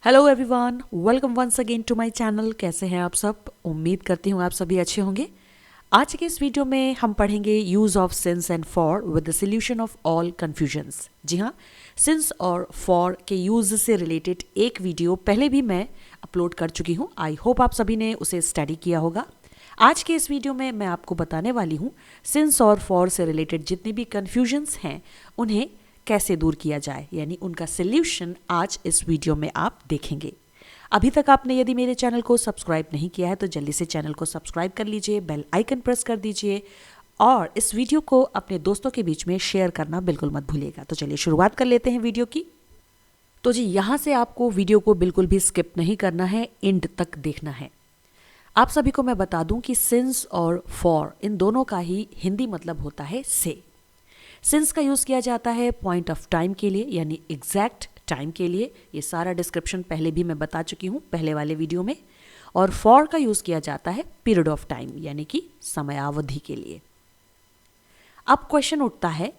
Hello everyone, welcome once again to my channel. कैसे हैं आप सब? उम्मीद करती हूँ आप सभी अच्छे होंगे। आज के इस वीडियो में हम पढ़ेंगे use of since and for with the solution of all confusions. जी हाँ, सिंस और फॉर के यूज़ से रिलेटेड एक वीडियो पहले भी मैं अपलोड कर चुकी हूँ। आई होप आप सभी ने उसे स्टडी किया होगा। आज के इस वीडियो में मैं आपको बताने वाली हूँ सिंस और फॉर से रिलेटेड जितनी भी कन्फ्यूजन्स हैं उन्हें कैसे दूर किया जाए, यानी उनका सल्यूशन आज इस वीडियो में आप देखेंगे। अभी तक आपने यदि मेरे चैनल को सब्सक्राइब नहीं किया है तो जल्दी से चैनल को सब्सक्राइब कर लीजिए, बेल आइकन प्रेस कर दीजिए और इस वीडियो को अपने दोस्तों के बीच में शेयर करना बिल्कुल मत भूलिएगा। तो चलिए शुरुआत कर लेते हैं वीडियो की। तो जी, यहाँ से आपको वीडियो को बिल्कुल भी स्किप नहीं करना है, एंड तक देखना है। आप सभी को मैं बता दूं कि सिंस और फॉर इन दोनों का ही हिंदी मतलब होता है से। सिंस का यूज़ किया जाता है पॉइंट ऑफ टाइम के लिए, यानी एग्जैक्ट टाइम के लिए। ये सारा डिस्क्रिप्शन पहले भी मैं बता चुकी हूँ पहले वाले वीडियो में। और फॉर का यूज़ किया जाता है पीरियड ऑफ टाइम, यानी कि समयावधि के लिए। अब क्वेश्चन उठता है,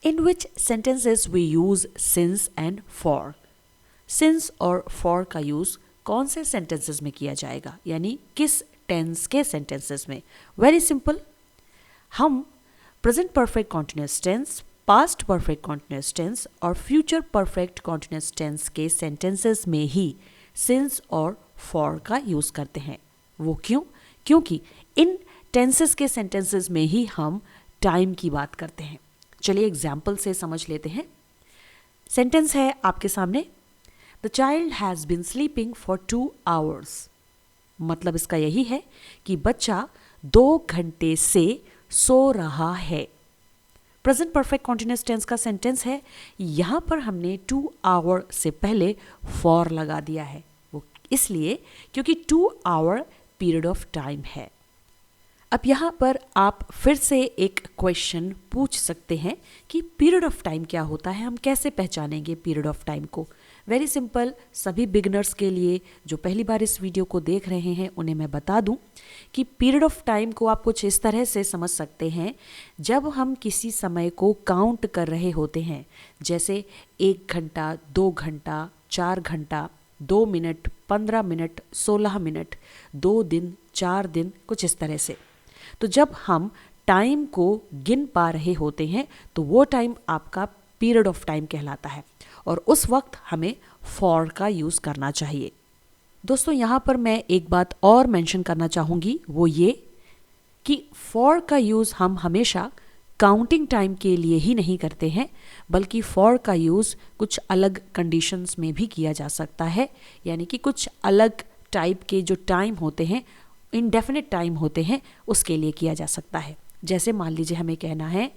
in which sentences we use since and for. Since और फॉर का यूज़ कौन से सेंटेंसेस में किया जाएगा, यानी किस टेंस के सेंटेंसेस में? वेरी सिंपल, हम present perfect continuous tense, past perfect continuous tense और फ्यूचर परफेक्ट कॉन्टिन्यूअस टेंस के सेंटेंसेस में ही सिंस और फॉर का यूज़ करते हैं। वो क्यों? क्योंकि इन टेंसेस के सेंटेंसेस में ही हम टाइम की बात करते हैं। चलिए एग्जाम्पल से समझ लेते हैं। सेंटेंस है आपके सामने, the child has been sleeping for 2 hours। मतलब इसका यही है कि बच्चा 2 घंटे से सो रहा है। प्रेजेंट परफेक्ट कॉन्टिन्यूअस टेंस का सेंटेंस है, यहां पर हमने 2 hour से पहले फॉर लगा दिया है। वो इसलिए क्योंकि 2 hour पीरियड ऑफ टाइम है। अब यहां पर आप फिर से एक क्वेश्चन पूछ सकते हैं कि पीरियड ऑफ टाइम क्या होता है, हम कैसे पहचानेंगे पीरियड ऑफ टाइम को? वेरी सिंपल, सभी बिगनर्स के लिए जो पहली बार इस वीडियो को देख रहे हैं उन्हें मैं बता दूं कि पीरियड ऑफ टाइम को आप कुछ इस तरह से समझ सकते हैं, जब हम किसी समय को काउंट कर रहे होते हैं, जैसे 1 घंटा, 2 घंटा, 4 घंटा, 2 मिनट, 15 मिनट, 16 मिनट, 2 दिन, 4 दिन, कुछ इस तरह से। तो जब हम टाइम को गिन पा रहे होते हैं तो वो टाइम आपका पीरियड ऑफ टाइम कहलाता है और उस वक्त हमें फॉर का यूज़ करना चाहिए। दोस्तों, यहाँ पर मैं एक बात और मेंशन करना चाहूँगी, वो ये कि फॉर का यूज़ हम हमेशा काउंटिंग टाइम के लिए ही नहीं करते हैं, बल्कि फॉर का यूज़ कुछ अलग कंडीशंस में भी किया जा सकता है, यानी कि कुछ अलग टाइप के जो टाइम होते हैं, इनडेफिनिट टाइम होते हैं, उसके लिए किया जा सकता है। जैसे मान लीजिए हमें कहना है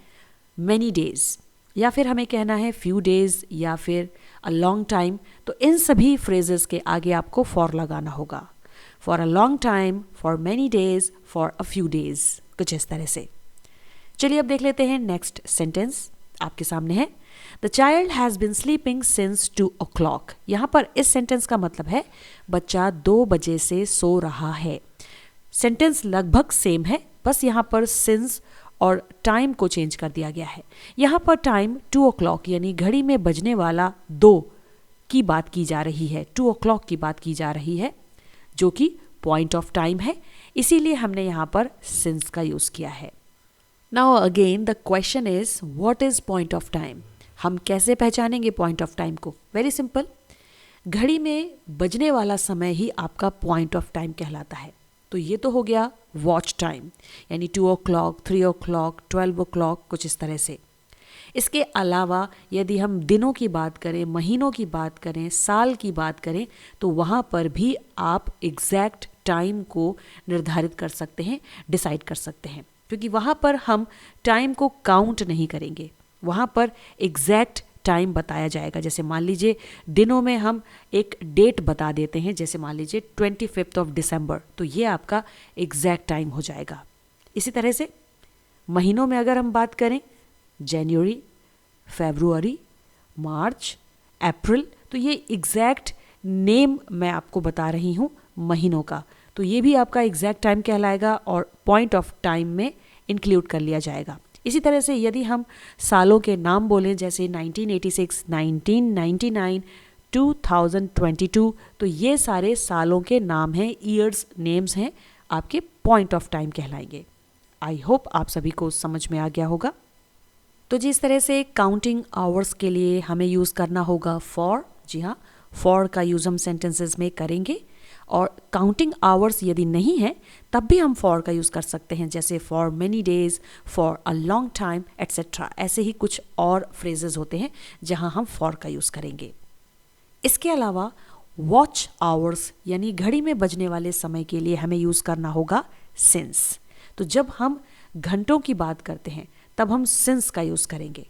मैनी डेज, या फिर हमें कहना है फ्यू डेज, या फिर अ लॉन्ग टाइम, तो इन सभी फ्रेजेस के आगे आपको फॉर लगाना होगा। For a long time, for many days, for a few days, कुछ इस तरह से। चलिए अब देख लेते हैं नेक्स्ट सेंटेंस आपके सामने है, the child has been sleeping since 2 o'clock। यहाँ पर इस सेंटेंस का मतलब है बच्चा 2 बजे से सो रहा है। सेंटेंस लगभग सेम है, बस यहाँ पर सिंस और टाइम को चेंज कर दिया गया है। यहाँ पर टाइम 2 o'clock यानी घड़ी में बजने वाला 2 की बात की जा रही है, 2 o'clock की बात की जा रही है, जो कि पॉइंट ऑफ टाइम है, इसीलिए हमने यहाँ पर सिंस का यूज़ किया है। Now again the question is, what is point of time? हम कैसे पहचानेंगे पॉइंट ऑफ टाइम को? वेरी सिंपल, घड़ी में बजने वाला समय ही आपका पॉइंट ऑफ टाइम कहलाता है। तो ये तो हो गया वॉच टाइम, यानी 2 o'clock, 3 o'clock, 12 o'clock, कुछ इस तरह से। इसके अलावा यदि हम दिनों की बात करें, महीनों की बात करें, साल की बात करें, तो वहाँ पर भी आप एग्जैक्ट टाइम को निर्धारित कर सकते हैं, डिसाइड कर सकते हैं, क्योंकि वहाँ पर हम टाइम को काउंट नहीं करेंगे, वहाँ पर एग्जैक्ट टाइम बताया जाएगा। जैसे मान लीजिए दिनों में हम एक डेट बता देते हैं, जैसे मान लीजिए 25 दिसंबर, तो ये आपका एग्जैक्ट टाइम हो जाएगा। इसी तरह से महीनों में अगर हम बात करें, जनवरी, फरवरी, मार्च, अप्रैल, तो ये एग्जैक्ट नेम मैं आपको बता रही हूँ महीनों का, तो ये भी आपका एग्जैक्ट टाइम कहलाएगा और पॉइंट ऑफ टाइम में इंक्लूड कर लिया जाएगा। इसी तरह से यदि हम सालों के नाम बोलें, जैसे 1986, 1999, 2022। तो ये सारे सालों के नाम हैं, ईयर्स नेम्स हैं, आपके पॉइंट ऑफ टाइम कहलाएंगे। आई होप आप सभी को समझ में आ गया होगा। तो जिस तरह से काउंटिंग आवर्स के लिए हमें यूज़ करना होगा फॉर, जी हाँ, फॉर का यूज़ हम सेंटेंसेस में करेंगे। और काउंटिंग आवर्स यदि नहीं है तब भी हम फॉर का यूज़ कर सकते हैं, जैसे for many days, for a long time etcetera. ऐसे ही कुछ और फ्रेजेस होते हैं जहां हम फॉर का यूज़ करेंगे। इसके अलावा वॉच आवर्स यानी घड़ी में बजने वाले समय के लिए हमें यूज़ करना होगा सिंस। तो जब हम घंटों की बात करते हैं तब हम सिंस का यूज़ करेंगे।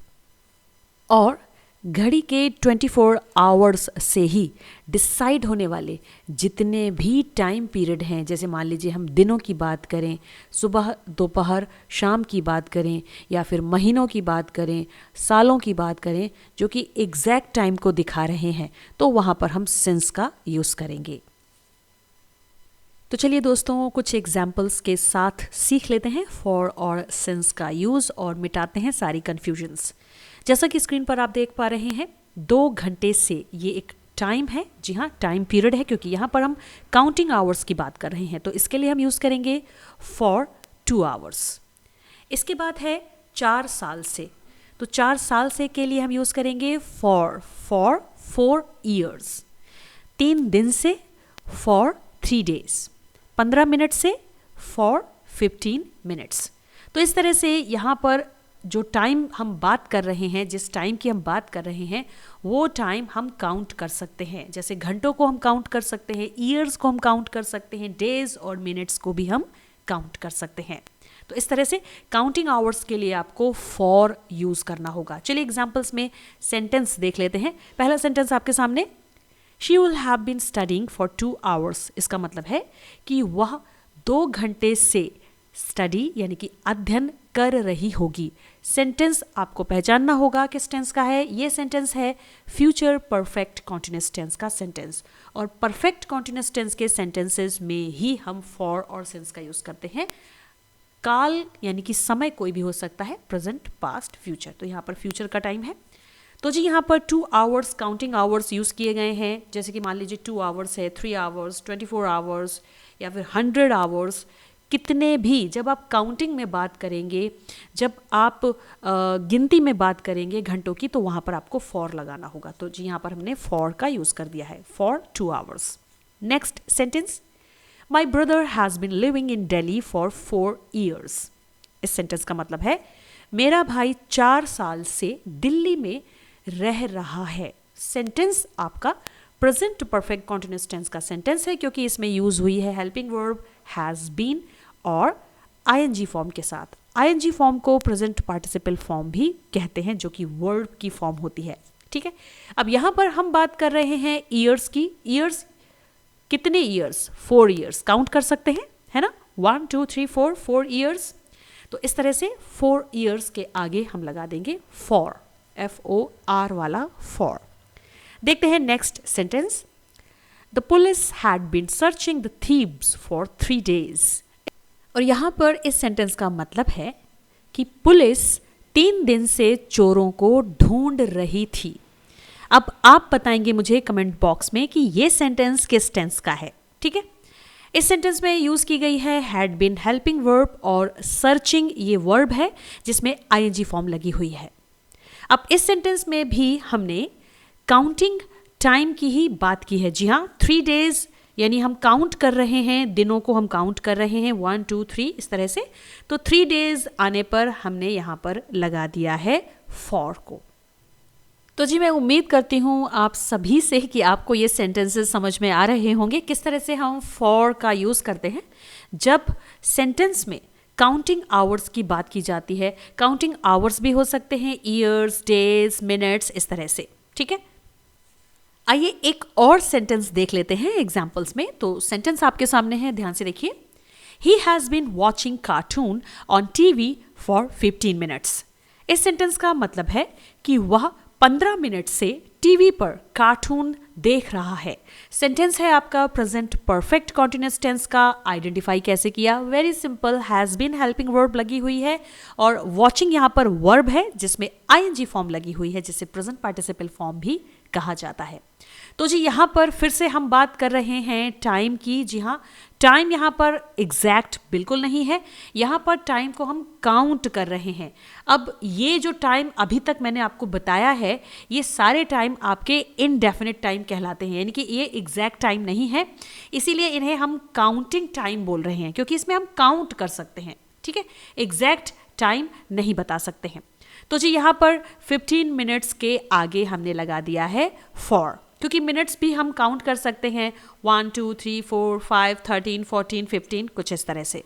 और घड़ी के 24 आवर्स से ही डिसाइड होने वाले जितने भी टाइम पीरियड हैं, जैसे मान लीजिए हम दिनों की बात करें, सुबह, दोपहर, शाम की बात करें, या फिर महीनों की बात करें, सालों की बात करें, जो कि एग्जैक्ट टाइम को दिखा रहे हैं, तो वहाँ पर हम सिंस का यूज़ करेंगे। तो चलिए दोस्तों, कुछ एग्जाम्पल्स के साथ सीख लेते हैं फॉर और सिंस का यूज़ और मिटाते हैं सारी कन्फ्यूजन्स। जैसा कि स्क्रीन पर आप देख पा रहे हैं, 2 घंटे से, ये एक टाइम है, जी हाँ, टाइम पीरियड है, क्योंकि यहाँ पर हम काउंटिंग आवर्स की बात कर रहे हैं, तो इसके लिए हम यूज़ करेंगे फॉर 2 आवर्स। इसके बाद है 4 साल से, तो 4 साल से के लिए हम यूज़ करेंगे फॉर 4 ईयर्स। 3 दिन से फॉर 3 डेज। 15 मिनट से फॉर 15 मिनट्स। तो इस तरह से यहाँ पर जो टाइम हम बात कर रहे हैं, जिस टाइम की हम बात कर रहे हैं, वो टाइम हम काउंट कर सकते हैं। जैसे घंटों को हम काउंट कर सकते हैं, ईयर्स को हम काउंट कर सकते हैं, डेज और मिनट्स को भी हम काउंट कर सकते हैं। तो इस तरह से काउंटिंग आवर्स के लिए आपको फॉर यूज़ करना होगा। चलिए एग्जाम्पल्स में सेंटेंस देख लेते हैं। पहला सेंटेंस आपके सामने, she will have been studying for 2 hours. इसका मतलब है कि वह 2 घंटे से स्टडी यानी कि अध्ययन कर रही होगी। सेंटेंस आपको पहचानना होगा किस टेंस का है। ये सेंटेंस है फ्यूचर परफेक्ट कॉन्टिन्यूअस टेंस का सेंटेंस, और परफेक्ट कॉन्टिन्यूअस टेंस के सेंटेंसेस में ही हम फॉर और सिंस का यूज़ करते हैं। काल यानी कि समय कोई भी हो सकता है, प्रेजेंट, पास्ट, फ्यूचर। तो यहाँ पर फ्यूचर का टाइम है। तो जी यहाँ पर 2 आवर्स काउंटिंग आवर्स यूज़ किए गए हैं। जैसे कि मान लीजिए 2 आवर्स है, 3 आवर्स, 24 आवर्स या फिर 100 आवर्स। कितने भी, जब आप काउंटिंग में बात करेंगे, जब आप गिनती में बात करेंगे घंटों की, तो वहाँ पर आपको फॉर लगाना होगा। तो जी यहाँ पर हमने फॉर का यूज़ कर दिया है, for 2 hours. Next sentence, my brother has been living in Delhi for 4 years. इस सेंटेंस का मतलब है मेरा भाई 4 साल से दिल्ली में रह रहा है। सेंटेंस आपका प्रेजेंट परफेक्ट कॉन्टिन्यूअस टेंस का सेंटेंस है, क्योंकि इसमें यूज हुई है हेल्पिंग वर्ब हैज़ बीन और आईएनजी फॉर्म के साथ। आईएनजी फॉर्म को प्रेजेंट पार्टिसिपल फॉर्म भी कहते हैं, जो कि वर्ब की फॉर्म होती है। ठीक है, अब यहाँ पर हम बात कर रहे हैं ईयर्स की। ईयर्स कितने ईयर्स? 4 ईयर्स काउंट कर सकते हैं, है ना, 1 2 3 4 ईयर्स। तो इस तरह से 4 ईयर्स के आगे हम लगा देंगे फॉर, FOR वाला फॉर। देखते हैं next sentence, the police had been searching the thieves for 3 days। और यहाँ पर इस सेंटेंस का मतलब है कि पुलिस 3 दिन से चोरों को ढूंढ रही थी। अब आप बताएंगे मुझे कमेंट बॉक्स में कि ये सेंटेंस किस टेंस का है। ठीक है, इस सेंटेंस में यूज की गई है हैड बीन हेल्पिंग वर्ब, और सर्चिंग ये वर्ब है जिसमें आईएनजी फॉर्म लगी हुई है। अब इस सेंटेंस में भी हमने काउंटिंग टाइम की ही बात की है। जी हाँ, 3 days यानी हम काउंट कर रहे हैं, दिनों को हम काउंट कर रहे हैं, 1 2 3 इस तरह से। तो 3 days आने पर हमने यहाँ पर लगा दिया है फॉर को। तो जी मैं उम्मीद करती हूँ आप सभी से कि आपको ये सेंटेंसेस समझ में आ रहे होंगे किस तरह से हम फॉर का यूज़ करते हैं जब सेंटेंस में काउंटिंग आवर्स की बात की जाती है। काउंटिंग आवर्स भी हो सकते हैं ईयर्स, डेज, मिनट्स, इस तरह से। ठीक है, आइए एक और सेंटेंस देख लेते हैं एग्जाम्पल्स में। तो सेंटेंस आपके सामने है, ध्यान से देखिए। He has been watching cartoon on TV for 15 minutes। इस सेंटेंस का मतलब है कि वह 15 मिनट से टीवी पर कार्टून देख रहा है। सेंटेंस है आपका प्रेजेंट परफेक्ट कॉन्टिन्यूअस टेंस का। आइडेंटिफाई कैसे किया? Very simple, has been helping verb लगी हुई है और वॉचिंग यहाँ पर वर्ब है जिसमें आईएनजी फॉर्म लगी हुई है, जिसे प्रेजेंट पार्टिसिपल फॉर्म भी कहा जाता है। तो जी यहाँ पर फिर से हम बात कर रहे हैं टाइम की। जी हाँ, टाइम यहाँ पर एग्जैक्ट बिल्कुल नहीं है, यहाँ पर टाइम को हम काउंट कर रहे हैं। अब ये जो टाइम अभी तक मैंने आपको बताया है, ये सारे टाइम आपके इनडेफिनिट टाइम कहलाते हैं, यानी कि ये एग्जैक्ट टाइम नहीं है, इसीलिए इन्हें हम काउंटिंग टाइम बोल रहे हैं, क्योंकि इसमें हम काउंट कर सकते हैं। ठीक है, एग्जैक्ट टाइम नहीं बता सकते हैं। तो जी यहाँ पर 15 मिनट्स के आगे हमने लगा दिया है फॉर, क्योंकि मिनट्स भी हम काउंट कर सकते हैं 1 2 3 4 5 13 14 15 कुछ इस तरह से।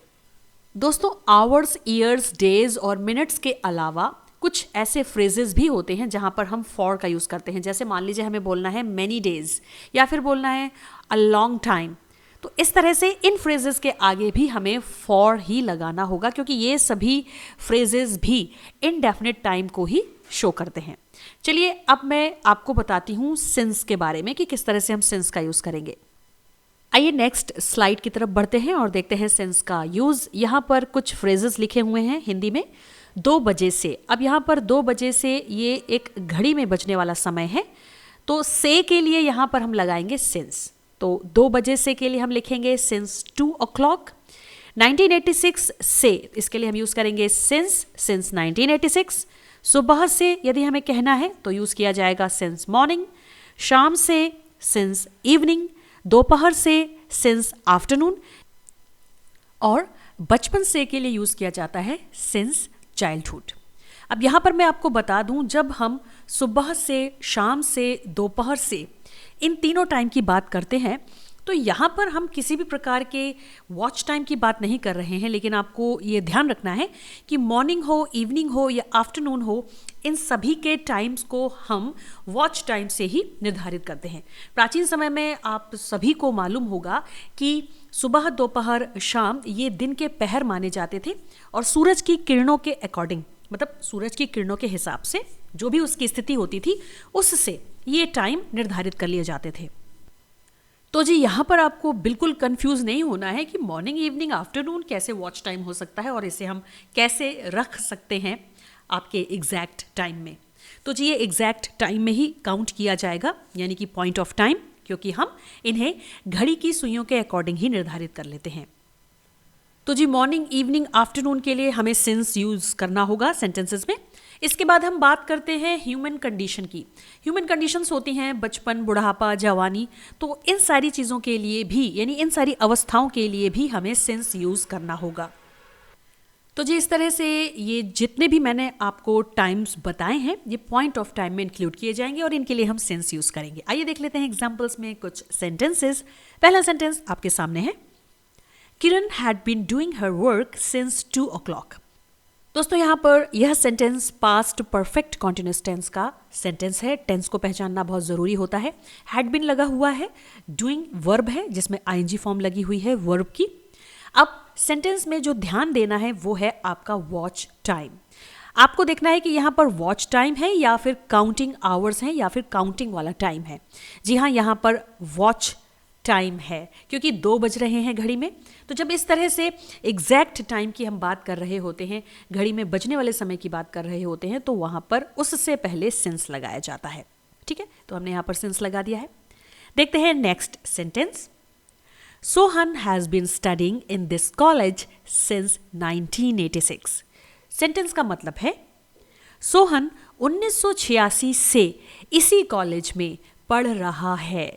दोस्तों, आवर्स, ईयर्स, डेज और मिनट्स के अलावा कुछ ऐसे फ्रेजेस भी होते हैं जहां पर हम फॉर का यूज़ करते हैं। जैसे मान लीजिए हमें बोलना है मैनी डेज या फिर बोलना है अ लॉन्ग टाइम, तो इस तरह से इन फ्रेजेस के आगे भी हमें फॉर ही लगाना होगा, क्योंकि ये सभी फ्रेजेस भी इनडेफिनिट टाइम को ही शो करते हैं। चलिए अब मैं आपको बताती हूँ सिंस के बारे में कि किस तरह से हम सिंस का यूज़ करेंगे। आइए नेक्स्ट स्लाइड की तरफ बढ़ते हैं और देखते हैं सिंस का यूज़। यहाँ पर कुछ फ्रेजेस लिखे हुए हैं हिंदी में। 2 बजे से, अब यहाँ पर 2 बजे से ये एक घड़ी में बजने वाला समय है, तो से के लिए यहाँ पर हम लगाएंगे सिंस। तो 2 बजे से के लिए हम लिखेंगे सिंस 2 o'clock। 1986 से, इसके लिए हम यूज़ करेंगे सिंस 1986। सुबह से यदि हमें कहना है तो यूज़ किया जाएगा सिंस मॉर्निंग। शाम से सिंस इवनिंग। दोपहर से सिंस आफ्टरनून। और बचपन से के लिए यूज़ किया जाता है सिंस चाइल्डहुड। अब यहाँ पर मैं आपको बता दूँ, जब हम सुबह से, शाम से, दोपहर से, इन तीनों टाइम की बात करते हैं, तो यहाँ पर हम किसी भी प्रकार के वॉच टाइम की बात नहीं कर रहे हैं, लेकिन आपको ये ध्यान रखना है कि मॉर्निंग हो, इवनिंग हो या आफ्टरनून हो, इन सभी के टाइम्स को हम वॉच टाइम से ही निर्धारित करते हैं। प्राचीन समय में आप सभी को मालूम होगा कि सुबह, दोपहर, शाम ये दिन के पहर माने जाते थे, और सूरज की किरणों के अकॉर्डिंग, मतलब सूरज की किरणों के हिसाब से जो भी उसकी स्थिति होती थी, उससे ये टाइम निर्धारित कर लिए जाते थे। तो जी यहाँ पर आपको बिल्कुल कंफ्यूज नहीं होना है कि मॉर्निंग, इवनिंग, आफ्टरनून कैसे वॉच टाइम हो सकता है और इसे हम कैसे रख सकते हैं आपके एग्जैक्ट टाइम में। तो जी ये एग्जैक्ट टाइम में ही काउंट किया जाएगा, यानी कि पॉइंट ऑफ टाइम, क्योंकि हम इन्हें घड़ी की सुइयों के अकॉर्डिंग ही निर्धारित कर लेते हैं। तो जी मॉर्निंग, इवनिंग, आफ्टरनून के लिए हमें सिंस यूज़ करना होगा सेंटेंसेस में। इसके बाद हम बात करते हैं ह्यूमन कंडीशन की। ह्यूमन कंडीशंस होती हैं बचपन, बुढ़ापा, जवानी, तो इन सारी चीज़ों के लिए भी, यानी इन सारी अवस्थाओं के लिए भी हमें सिंस यूज़ करना होगा। तो जी इस तरह से ये जितने भी मैंने आपको टाइम्स बताए हैं, ये पॉइंट ऑफ टाइम में इंक्लूड किए जाएंगे और इनके लिए हम सिंस यूज़ करेंगे। आइए देख लेते हैं एग्जाम्पल्स में कुछ सेंटेंसेस। पहला सेंटेंस आपके सामने है, Kiran had been doing her work since 2 o'clock। दोस्तों यहाँ पर यह sentence past perfect continuous tense का सेंटेंस है। टेंस को पहचानना बहुत ज़रूरी होता है। हैड बीन लगा हुआ है, डूइंग वर्ब है जिसमें आईएनजी फॉर्म लगी हुई है वर्ब की। अब सेंटेंस में जो ध्यान देना है वो है आपका वॉच टाइम। आपको देखना है कि यहाँ पर वॉच टाइम है या फिर काउंटिंग आवर्स हैं या फिर काउंटिंग वाला टाइम है। जी हाँ, यहाँ पर वॉच टाइम है क्योंकि 2 बज रहे हैं घड़ी में। तो जब इस तरह से एग्जैक्ट टाइम की हम बात कर रहे होते हैं, घड़ी में बजने वाले समय की बात कर रहे होते हैं, तो वहाँ पर उससे पहले सिंस लगाया जाता है। ठीक है, तो हमने यहाँ पर सिंस लगा दिया है। देखते हैं next sentence. Sohan has been studying in this college since 1986। Sentence का मतलब है सोहन 1986 से इसी कॉलेज में पढ़ रहा है।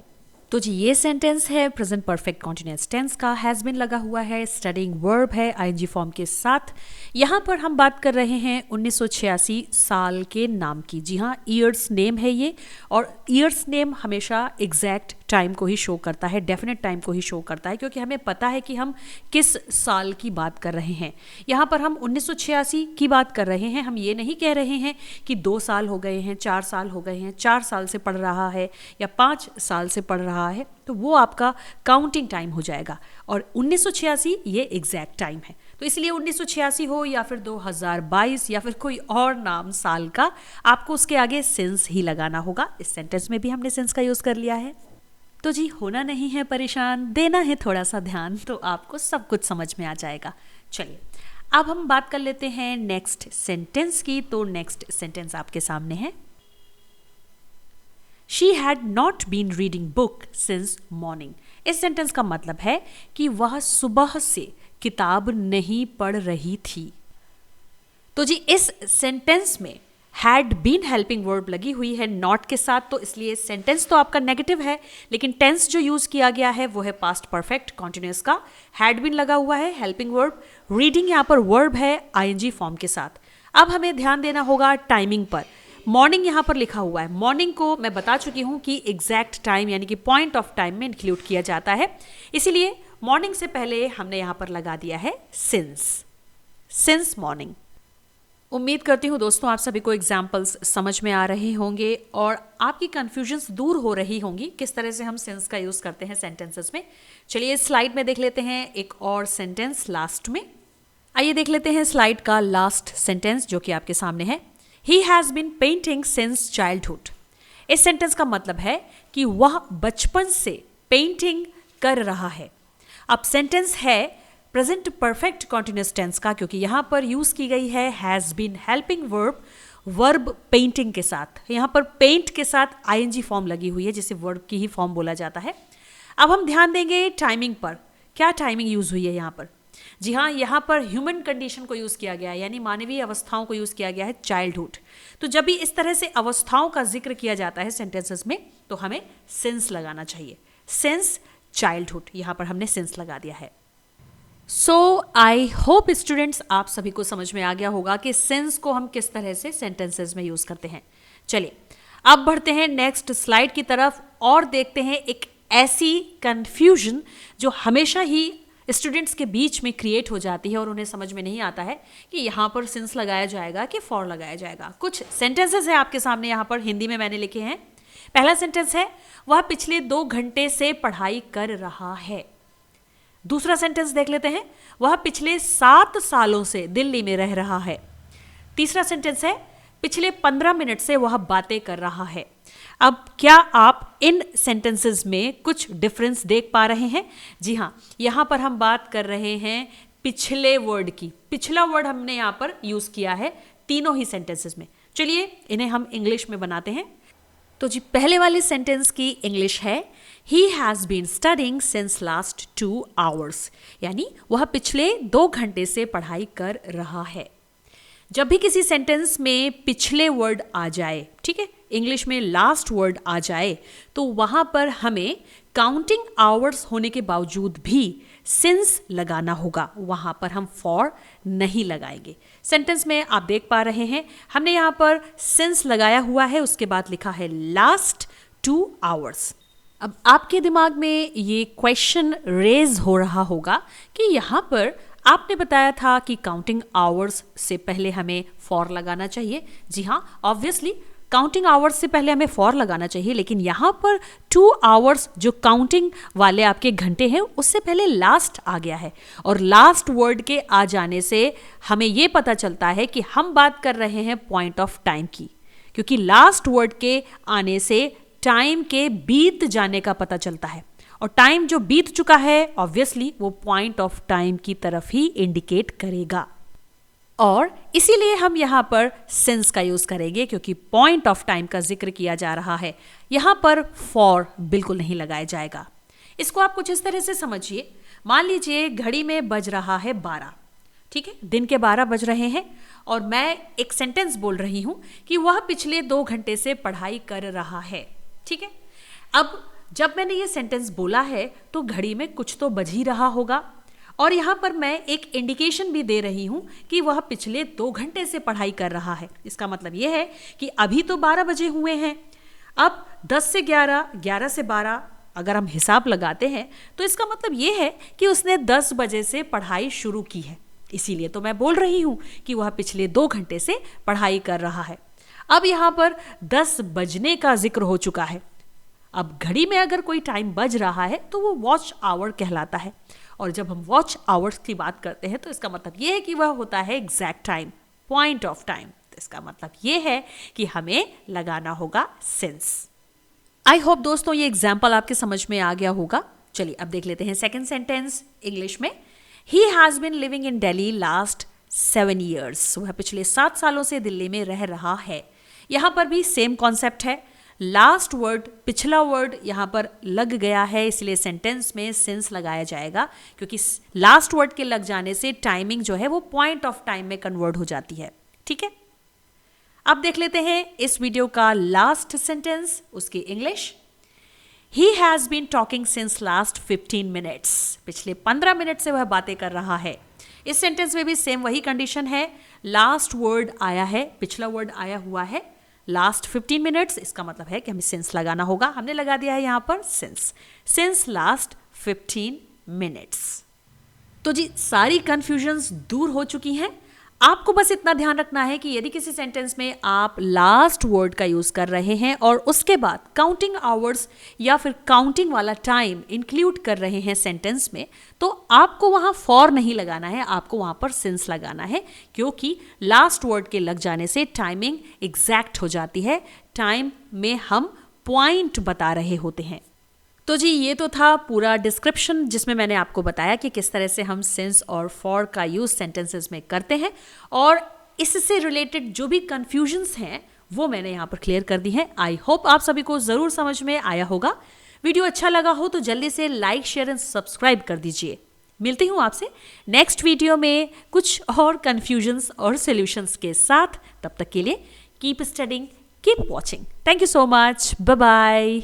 तो जी ये सेंटेंस है प्रेजेंट परफेक्ट कॉन्टिन्यूअस टेंस का। हैज़ बीन लगा हुआ है, स्टडिंग वर्ब है आईएनजी फॉर्म के साथ। यहाँ पर हम बात कर रहे हैं 1986 साल के नाम की। जी हाँ, ईयर्स नेम है ये, और ईयर्स नेम हमेशा एग्जैक्ट टाइम को ही शो करता है, डेफिनेट टाइम को ही शो करता है, क्योंकि हमें पता है कि हम किस साल की बात कर रहे हैं। यहाँ पर हम 1986 की बात कर रहे हैं। हम ये नहीं कह रहे हैं कि 2 साल हो गए हैं, 4 साल हो गए हैं, 4 साल से पढ़ रहा है या 5 साल से पढ़ रहा है, तो वो आपका काउंटिंग टाइम हो जाएगा। और 1986 ये एग्जैक्ट टाइम है। तो इसलिए 1986 हो या फिर 2022 या फिर कोई और नाम साल का, आपको उसके आगे सिंस ही लगाना होगा। इस सेंटेंस में भी हमने सिंस का यूज़ कर लिया है। तो जी होना नहीं है परेशान, देना है थोड़ा सा ध्यान, तो आपको सब कुछ समझ में आ जाएगा। चलिए अब हम बात कर लेते हैं नेक्स्ट सेंटेंस की। तो नेक्स्ट सेंटेंस आपके सामने है, she had not been reading book since morning. इस सेंटेंस का मतलब है कि वह सुबह से किताब नहीं पढ़ रही थी। तो जी इस सेंटेंस में हैड बीन हेल्पिंग वर्ब लगी हुई है नॉट के साथ, तो इसलिए सेंटेंस तो आपका नेगेटिव है, लेकिन टेंस जो यूज किया गया है वो है पास्ट परफेक्ट कॉन्टिन्यूअस का। हैड बीन लगा हुआ है हेल्पिंग वर्ब, रीडिंग यहाँ पर वर्ब है आईएनजी फॉर्म के साथ। अब हमें ध्यान देना होगा टाइमिंग पर। मॉर्निंग यहाँ पर लिखा हुआ है, मॉर्निंग को मैं बता चुकी हूँ कि एग्जैक्ट टाइम यानी कि पॉइंट ऑफ टाइम में इंक्लूड किया जाता है, इसीलिए मॉर्निंग से पहले हमने यहाँ पर लगा दिया है सिंस मॉर्निंग। उम्मीद करती हूँ दोस्तों आप सभी को एग्जाम्पल्स समझ में आ रहे होंगे और आपकी कंफ्यूजन्स दूर हो रही होंगी किस तरह से हम सिंस का यूज करते हैं सेंटेंसेस में। चलिए इस स्लाइड में देख लेते हैं एक और सेंटेंस लास्ट में। आइए देख लेते हैं स्लाइड का लास्ट सेंटेंस जो कि आपके सामने है। He has been painting since childhood. इस सेंटेंस का मतलब है कि वह बचपन से पेंटिंग कर रहा है। अब सेंटेंस है प्रेजेंट परफेक्ट कॉन्टिन्यूअस टेंस का, क्योंकि यहां पर यूज की गई है has been helping verb painting के साथ। यहां पर पेंट के साथ आईएनजी फॉर्म लगी हुई है जिसे वर्ब की ही फॉर्म बोला जाता है। अब हम ध्यान देंगे टाइमिंग पर। क्या टाइमिंग यूज हुई है यहां पर? जी हाँ, यहाँ पर ह्यूमन कंडीशन को यूज किया गया है, यानी मानवीय अवस्थाओं को यूज किया गया है, चाइल्डहुड। तो जब भी इस तरह से अवस्थाओं का जिक्र किया जाता है सेंटेंसेस में तो हमें सिंस लगाना चाहिए। सिंस चाइल्डहुड, यहाँ पर हमने सिंस लगा दिया है। सो आई होप स्टूडेंट्स आप सभी को समझ में आ गया होगा कि सिंस को हम किस तरह से सेंटेंसेस में यूज करते हैं। चलिए अब बढ़ते हैं नेक्स्ट स्लाइड की तरफ और देखते हैं एक ऐसी कंफ्यूजन जो हमेशा ही स्टूडेंट्स के बीच में क्रिएट हो जाती है और उन्हें समझ में नहीं आता है कि यहाँ पर सिंस लगाया जाएगा कि फॉर लगाया जाएगा। कुछ सेंटेंसेस है आपके सामने, यहाँ पर हिंदी में मैंने लिखे हैं। पहला सेंटेंस है वह पिछले 2 घंटे से पढ़ाई कर रहा है। दूसरा सेंटेंस देख लेते हैं, वह पिछले 7 सालों से दिल्ली में रह रहा है। तीसरा सेंटेंस है पिछले 15 मिनट से वह बातें कर रहा है। अब क्या आप इन सेंटेंसेस में कुछ डिफरेंस देख पा रहे हैं? जी हाँ, यहां पर हम बात कर रहे हैं पिछले वर्ड की। पिछला वर्ड हमने यहां पर यूज किया है तीनों ही सेंटेंसेस में। चलिए इन्हें हम इंग्लिश में बनाते हैं। तो जी पहले वाले सेंटेंस की इंग्लिश है He has been studying since last 2 hours, यानी वह पिछले 2 घंटे से पढ़ाई कर रहा है। जब भी किसी सेंटेंस में पिछले वर्ड आ जाए, ठीक है, इंग्लिश में लास्ट वर्ड आ जाए, तो वहां पर हमें काउंटिंग आवर्स होने के बावजूद भी सिंस लगाना होगा, वहां पर हम फॉर नहीं लगाएंगे। सेंटेंस में आप देख पा रहे हैं हमने यहां पर सिंस लगाया हुआ है, उसके बाद लिखा है लास्ट 2 आवर्स। अब आपके दिमाग में ये क्वेश्चन रेज हो रहा होगा कि यहाँ पर आपने बताया था कि काउंटिंग आवर्स से पहले हमें फॉर लगाना चाहिए। जी हाँ, ऑब्वियसली काउंटिंग आवर्स से पहले हमें फॉर लगाना चाहिए, लेकिन यहाँ पर 2 आवर्स जो काउंटिंग वाले आपके घंटे हैं उससे पहले लास्ट आ गया है, और लास्ट वर्ड के आ जाने से हमें ये पता चलता है कि हम बात कर रहे हैं पॉइंट ऑफ टाइम की, क्योंकि लास्ट वर्ड के आने से टाइम के बीत जाने का पता चलता है, और टाइम जो बीत चुका है ऑब्वियसली वो पॉइंट ऑफ टाइम की तरफ ही इंडिकेट करेगा, और इसीलिए हम यहां पर सिंस का यूज करेंगे क्योंकि पॉइंट ऑफ टाइम का जिक्र किया जा रहा है। यहां पर फॉर बिल्कुल नहीं लगाया जाएगा। इसको आप कुछ इस तरह से समझिए, मान लीजिए घड़ी में बज रहा है 12, ठीक है, दिन के 12 बज रहे हैं और मैं एक सेंटेंस बोल रही हूं कि वह पिछले 2 घंटे से पढ़ाई कर रहा है, ठीक है। अब जब मैंने ये सेंटेंस बोला है तो घड़ी में कुछ तो बज ही रहा होगा, और यहां पर मैं एक इंडिकेशन भी दे रही हूं कि वह पिछले 2 घंटे से पढ़ाई कर रहा है। इसका मतलब यह है कि अभी तो 12 बजे हुए हैं, अब 10 से 11, 11 से 12 अगर हम हिसाब लगाते हैं तो इसका मतलब यह है कि उसने 10 बजे से पढ़ाई शुरू की है। इसीलिए तो मैं बोल रही हूं कि वह पिछले 2 घंटे से पढ़ाई कर रहा है। अब यहां पर 10 बजने का जिक्र हो चुका है। अब घड़ी में अगर कोई टाइम बज रहा है तो वो वॉच आवर कहलाता है, और जब हम वॉच आवर्स की बात करते हैं तो इसका मतलब ये है कि वह होता है exact time, point of time. तो इसका मतलब ये है कि हमें लगाना होगा सिंस। आई होप दोस्तों ये एग्जाम्पल आपके समझ में आ गया होगा। चलिए अब देख लेते हैं सेकेंड सेंटेंस इंग्लिश में। He has been living in Delhi last 7 years, वह पिछले 7 सालों से दिल्ली में रह रहा है। यहां पर भी सेम कॉन्सेप्ट है, लास्ट वर्ड, पिछला वर्ड यहाँ पर लग गया है, इसलिए सेंटेंस में सिंस लगाया जाएगा, क्योंकि लास्ट वर्ड के लग जाने से टाइमिंग जो है वो पॉइंट ऑफ टाइम में कन्वर्ट हो जाती है। ठीक है, अब देख लेते हैं इस वीडियो का लास्ट सेंटेंस, उसकी English. He has been talking since last 15 minutes. पिछले 15 मिनट से वह बातें कर रहा है। इस सेंटेंस में भी सेम वही कंडीशन है, लास्ट वर्ड आया है, पिछला वर्ड आया हुआ है, लास्ट 15 मिनट्स, इसका मतलब है कि हमें सिंस लगाना होगा। हमने लगा दिया है यहाँ पर सिंस लास्ट 15 मिनट्स। तो जी सारी कंफ्यूजन्स दूर हो चुकी हैं। आपको बस इतना ध्यान रखना है कि यदि किसी सेंटेंस में आप लास्ट वर्ड का यूज कर रहे हैं और उसके बाद काउंटिंग आवर्स या फिर काउंटिंग वाला टाइम इंक्लूड कर रहे हैं सेंटेंस में, तो आपको वहां फॉर नहीं लगाना है, आपको वहां पर सिंस लगाना है, क्योंकि लास्ट वर्ड के लग जाने से टाइमिंग एग्जैक्ट हो जाती है। टाइम में हम पॉइंट बता रहे होते हैं। तो जी ये तो था पूरा डिस्क्रिप्शन, जिसमें मैंने आपको बताया कि किस तरह से हम सिंस और फॉर का यूज सेंटेंसेस में करते हैं, और इससे रिलेटेड जो भी कंफ्यूजन्स हैं वो मैंने यहाँ पर क्लियर कर दी हैं। आई होप आप सभी को जरूर समझ में आया होगा। वीडियो अच्छा लगा हो तो जल्दी से लाइक, शेयर एंड सब्सक्राइब कर दीजिए। मिलती हूँ आपसे नेक्स्ट वीडियो में कुछ और कंफ्यूजन्स और सॉल्यूशंस के साथ। तब तक के लिए keep studying, keep watching. Thank you so much, bye bye.